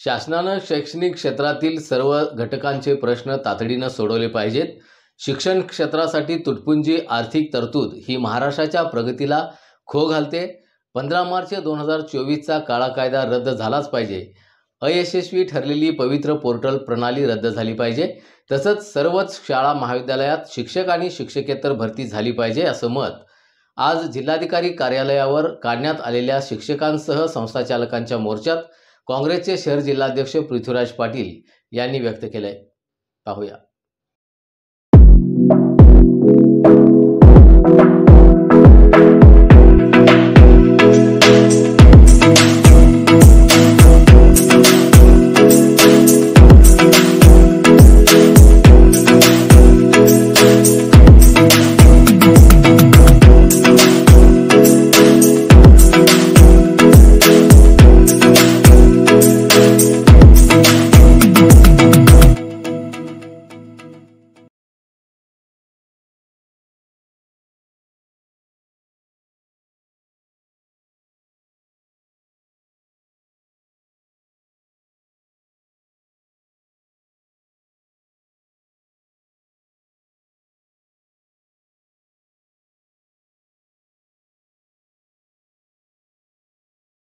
शासनानं शैक्षणिक क्षेत्रातील सर्व घटकांचे प्रश्न तातडीनं सोडवले पाहिजेत। शिक्षण क्षेत्रासाठी तुटपुंजी आर्थिक तरतूद ही महाराष्ट्राच्या प्रगतीला खो घालते। 15 मार्च 2024चा काळा कायदा रद्द झालाच पाहिजे। अयशस्वी ठरलेली पवित्र पोर्टल प्रणाली रद्द झाली पाहिजे। तसंच सर्वच शाळा महाविद्यालयात शिक्षक आणि शिक्षकेतर भरती झाली पाहिजे असं मत आज जिल्हाधिकारी कार्यालयावर काढण्यात आलेल्या शिक्षकांसह संस्थाचालकांच्या मोर्चात काँग्रेसचे शहर जिल्हाध्यक्ष पृथ्वीराज पाटील यांनी व्यक्त केले। पाहूया।